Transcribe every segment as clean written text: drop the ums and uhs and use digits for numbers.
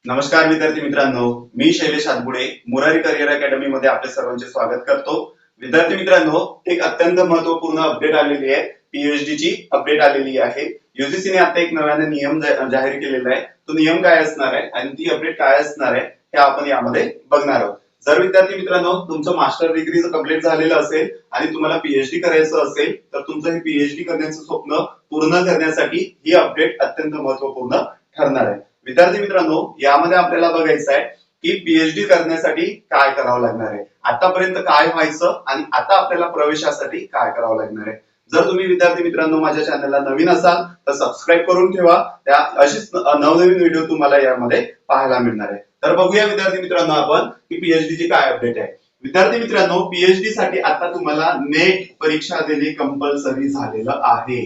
नमस्कार विद्यार्थी मित्रांनो, मी शैलेश हातबुडे मुरारी करिअर अकॅडमी मध्ये आपले सर्वांचे स्वागत करतो। विद्यार्थी मित्रांनो, एक अत्यंत महत्त्वपूर्ण अपडेट आलेली आहे। पीएचडी ची अपडेट आलेली आहे। यूजीसीने आता एक नव्याने नियम जाहीर केलेला आहे। तो नियम काय असणार आहे आणि ती अपडेट काय असणार आहे हे आपण यामध्ये बघणार आहोत। जर विद्यार्थी मित्रांनो तुमचं मास्टर डिग्री कंप्लीट झालेलं असेल आणि तुम्हाला पीएचडी करायचं असेल तर तुमचं हे पीएचडी करण्याचं स्वप्न पूर्ण करण्यासाठी ही अपडेट अत्यंत महत्त्वपूर्ण ठरणार आहे। विद्यार्थी मित्रांनो, यामध्ये आपल्याला बघायचं आहे की पीएचडी करण्यासाठी काय करावं लागणार आहे, आतापर्यंत काय व्हायचं आणि आता आपल्याला प्रवेशासाठी काय करावं लागणार आहे। जर तुम्ही विद्यार्थी मित्रांनो माझ्या चॅनलला नवीन असाल तर सबस्क्राईब करून ठेवा। त्या अशीच नवनवीन व्हिडिओ तुम्हाला यामध्ये पाहायला मिळणार आहे। तर बघूया विद्यार्थी मित्रांनो आपण की पीएचडी ची काय अपडेट आहे। विद्यार्थी मित्रांनो, पीएचडी साठी आता तुम्हाला नेट परीक्षा देणे कंपल्सरी झालेलं आहे।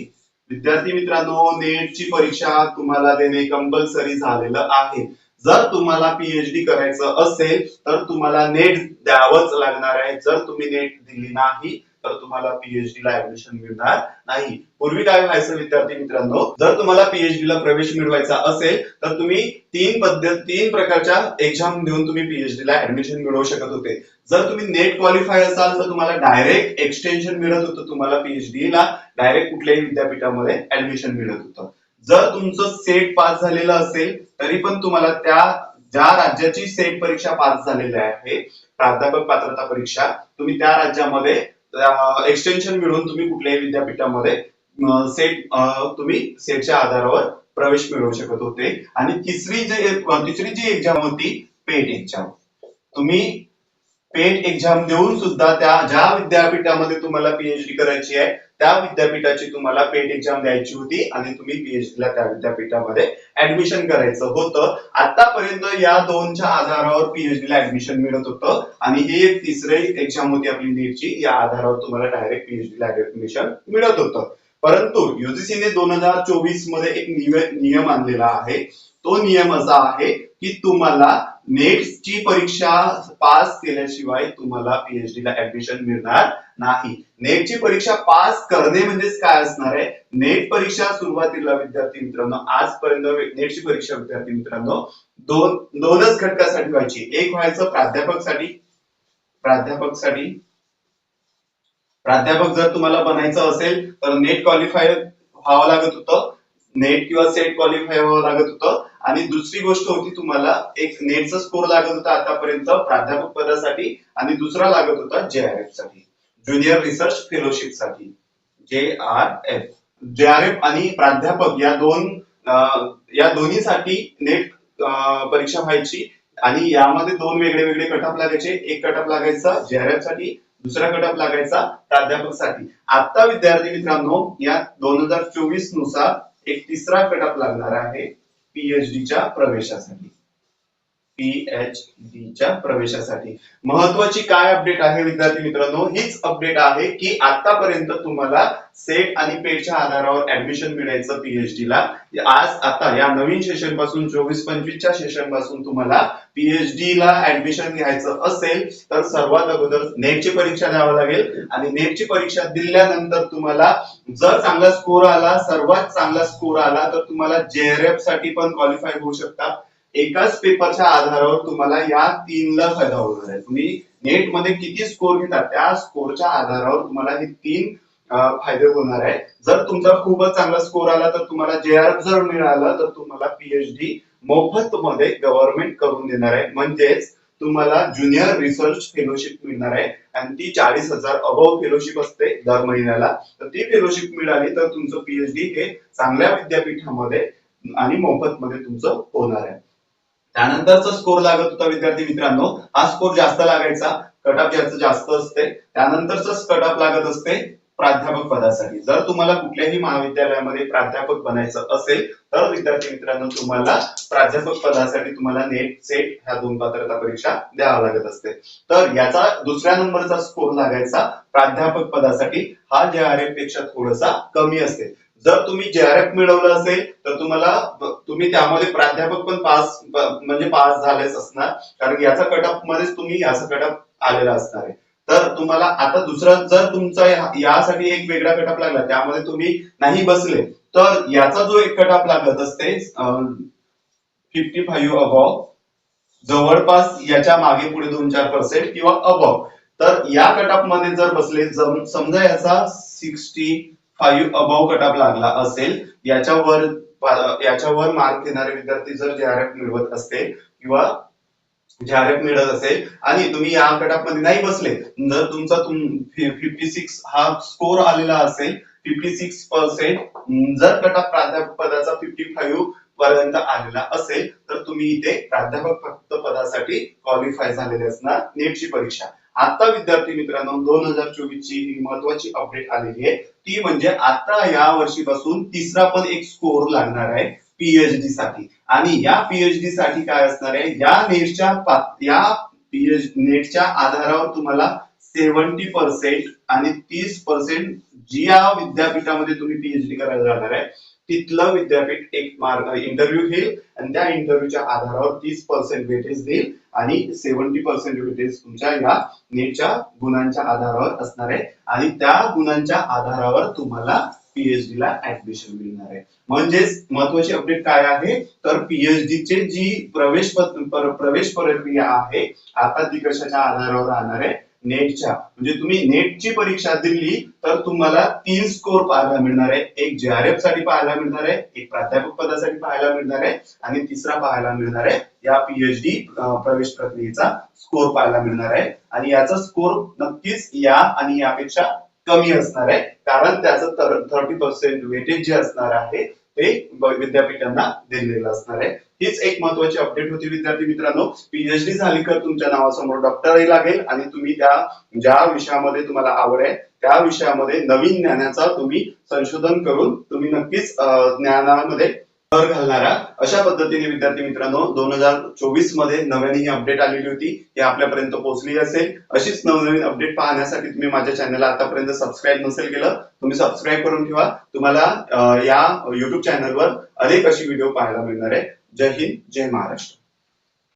विद्यार्थी मित्रांनो, नेटची परीक्षा तुम्हाला देणे कंपल्सरी झालेलं आहे। जर तुम्हाला पीएचडी करायचं असेल तर तुम्हाला नेट द्यावंच लागणार आहे। जर तुम्ही नेट दिली नाही तर तुम्हाला पीएचडी ला ऍडमिशन मिळणार नाही। पूर्वी काय व्हायचं विद्यार्थी मित्रांनो, जर तुम्हाला पीएचडी ला प्रवेश मिळवायचा असेल तर तुम्ही तीन प्रकारच्या एक्झाम देऊन तुम्ही पीएचडी ला ऍडमिशन मिळवू शकत होते। जर तुम्ही नेट क्वालिफाय असाल तर तुम्हाला डायरेक्ट एक्सटेन्शन मिळत होतं, तुम्हाला पीएचडी ला डायरेक्ट कुठल्याही विद्यापीठामध्ये ऍडमिशन मिळत होतं। जर तुमचं सेट पास झालेलं असेल तरी पण तुम्हाला ज्या राज्याची सेट परीक्षा पास झालेली आहे, प्राध्यापक पात्रता परीक्षा, तुम्ही त्या राज्यामध्ये एक्सटेन्शन मिळवून तुम्ही कुठल्याही विद्यापीठामध्ये तुम्ही सेटच्या आधारावर प्रवेश मिळवू शकत होते। आणि तिसरी जी एक्झाम होती पेट एक्झाम, तुम्ही पेट एक्झाम देऊन सुद्धा ज्या विद्यापीठामध्ये तुम्हाला पीएचडी करायची आहे त्या विद्यापीठाची तुम्हाला पेट एक्झाम द्यायची होती आणि तुम्ही पीएचडी ला त्या विद्यापीठामध्ये ऍडमिशन करायचं होतं। आतापर्यंत या दोनच्या आधारावर पीएचडी ला ऍडमिशन मिळत होतं आणि ही एक तिसरी एक्झाम होती आपली नीटची, या आधारावर तुम्हाला डायरेक्ट पीएचडी ला ऍडमिशन मिळत होतं। परंतु यूजीसीने 2024 मध्ये एक नियम आणलेला आहे। तो नियम असा आहे की तुम्हाला नेटची परीक्षा पास केल्याशिवाय तुम्हाला पीएचडी ला ऍडमिशन मिळणार नाही। नेटची परीक्षा पास करणे म्हणजेच काय असणार आहे, नेट परीक्षा सुरुवातीला विद्यार्थी मित्रांनो आजपर्यंत नेटची परीक्षा विद्यार्थी मित्रांनो दोनच घटकासाठी व्हायची। एक व्हायचं प्राध्यापक जर तुम्हाला बनायचं असेल तर नेट क्वालिफाय व्हावं लागत होतं, नेट किंवा सेट क्वालिफाय व्हावं लागत होतं। आणि दुसरी गोष्ट होती तुम्हाला एक नेटचा स्कोर लागत होता आतापर्यंत प्राध्यापक पदासाठी आणि दुसरा लागत होता जेआरएफ साठी, ज्युनियर रिसर्च फेलोशिप साठी। जेआरएफ आणि प्राध्यापक या दोन्हीसाठी नेट परीक्षा व्हायची आणि यामध्ये दोन वेगळे कट ऑफ लागायचे। एक कट ऑफ लागायचा जेआरएफ साठी, दुसरा कट ऑफ लागायचा प्राध्यापक साठी। आता विद्यार्थी मित्रांनो या 2024 नुसार एक तिसरा कट ऑफ लागणार आहे पीएचडीच्या प्रवेशासाठी। महत्वाची काय अपडेट आहे विद्यार्थी मित्रांनो, हीच अपडेट आहे की आतापर्यंत तुम्हाला सेट आणि पेटच्या आधारावर ऍडमिशन मिळायचं पीएचडी ला। आता या नवीन सेशन पासून 24-25 च्या सेशन पासून तुम्हाला पीएचडी ला ऍडमिशन घ्यायचं असेल तर सर्वात अगोदर नेटची परीक्षा द्यावी लागेल आणि नेटची परीक्षा दिल्यानंतर तुम्हाला जर चांगला स्कोर आला, सर्वात चांगला स्कोर आला तर तुम्हाला जेआरएफ साठी पण क्वालिफाय होऊ शकता। एकाच पेपरच्या आधारावर तुम्हाला या 3 ला फायदा होणार आहे। तुम्ही नेट मध्ये किती स्कोर घेता त्या स्कोरच्या आधारावर तुम्हाला हे 3 फायदे होणार आहे। जर तुमचा खूपच चांगला स्कोर आला तर तुम्हाला जेआरएफ जर मिळालं तर तुम्हाला पीएचडी मोफत मध्ये गव्हर्नमेंट करून देणार आहे, म्हणजेच तुम्हाला ज्युनियर रिसर्च फेलोशिप मिळणार आहे आणि ती 40,000 अबव फेलोशिप असते दर महिन्याला। तर ती फेलोशिप मिळाली तर तुमचं पीएचडी हे चांगल्या विद्यापीठामध्ये आणि मोफत मध्ये तुमचं होणार आहे। त्यानंतरचा स्कोर लागत होता विद्यार्थी मित्रांनो, हा स्कोर जास्त लागायचा, कट ऑफ ज्याचं जास्त असते त्यानंतरच कट ऑफ लागत असते प्राध्यापक पदासाठी। जर तुम्हाला कुठल्याही महाविद्यालयामध्ये प्राध्यापक बनायचं असेल तर विद्यार्थी मित्रांनो तुम्हाला प्राध्यापक पदासाठी तुम्हाला नेट सेट ह्या 2 पात्रता परीक्षा द्यावा लागत असते। तर याचा दुसऱ्या नंबरचा स्कोर लागायचा प्राध्यापक पदासाठी, हा जेआरएफ पेक्षा थोडासा कमी असते। जर तुम्ही जेआरएफ मिळवलं असेल तर तुम्ही त्यामध्ये प्राध्यापक पण पास झालेच असणार, कारण याचा कट ऑफ मध्येच तुम्ही याचा कट ऑफ आलेला असणार आहे। तर तुम्हाला आता दुसरा जर तुमचा यासाठी एक वेगळा कट ऑफ लागला त्यामध्ये तुम्ही नाही बसले तर याचा जो एक कट ऑफ लागत असते 55 अबव, जवळपास याच्या मागे पुढे 2-4% किंवा अबव, तर या कट ऑफ मध्ये जर बसले, समजा याचा 65 अबव कट ऑफ लागला असेल, याच्यावर मार्क घेणारे विद्यार्थी जर JRF मिळवत असतील किंवा JRF मिळत असेल आणि तुम्ही या कट ऑफ मध्ये नाही बसले, जर तुमचा 56 हा स्कोर आलेला असेल, 56% जर कट ऑफ प्राध्यापक पदाचा 55 पर्यंत आलेला असेल, तर तुम्ही इथे प्राध्यापक फक्त पदासाठी क्वालिफाय झालेले असणार नेटची परीक्षा. आता विद्यार्थी मित्रांनो 2024 ची ही महत्वाची अपडेट आलेली आहे, ती म्हणजे आता या वर्षीपासून तिसरा पण एक स्कोर लागणार आहे पीएचडी साठी. आणि या पीएचडी साठी काय असणार आहे, नेटच्या आधारावर तुम्हाला 70% आणि 30% ज्या विद्यापीठामध्ये तुम्ही पीएचडी करायला जाणार आहे तिथलं विद्यापीठ एक इंटरव्ह्यू घेईल आणि त्या इंटरव्ह्यूच्या आधारावर 30% वेटेज देईल आणि 70% वेटेज तुमच्या या नेटच्या गुणांच्या आधारावर असणार आहे आणि त्या गुणांच्या आधारावर तुम्हाला पीएचडी ला ऍडमिशन मिळणार आहे. म्हणजेच महत्वाची अपडेट काय आहे, तर पीएचडी ची जी प्रवेश प्रक्रिया आहे आता ती कशाच्या आधारावर राहणार आहे, नेटच्या. म्हणजे तुम्ही नेटची परीक्षा दिली तर तुम्हाला 3 स्कोर पाहायला मिळणार आहे, एक JRF साठी पाहायला मिळणार आहे, एक प्राध्यापक पदासाठी पाहायला मिळणार आहे आणि तिसरा पाहायला मिळणार आहे या पीएचडी प्रवेश प्रक्रियेचा स्कोर पाहायला मिळणार आहे. आणि याचा स्कोर नक्कीच या आणि यापेक्षा कमी असणार आहे, कारण त्याचं 30% वेटेज जे असणार आहे ते विद्यापीठांना दिलेलं असणार आहे. हीच एक महत्वाची अपडेट होती विद्यार्थी मित्रांनो. पीएचडी झाली तर तुमच्या नावासमोर डॉक्टरही लागेल आणि तुम्ही ज्या विषयामध्ये तुम्हाला आवड आहे त्या विषयामध्ये नवीन ज्ञानाचा तुम्ही संशोधन करून तुम्ही नक्कीच ज्ञानामध्ये भर घालणारा अशा पद्धतीने विद्यार्थी मित्रांनो 2024 मध्ये नव्याने ही अपडेट आलेली होती, ही आपल्यापर्यंत पोहोचली असेल. अशीच नवनवीन अपडेट पाहण्यासाठी तुम्ही माझ्या चॅनलला आतापर्यंत सबस्क्राईब नसेल केलं, तुम्ही सबस्क्राईब करून ठेवा. तुम्हाला या युट्यूब चॅनलवर अनेक अशी व्हिडिओ पाहायला मिळणार आहे. जय हिंद, जय महाराष्ट्र.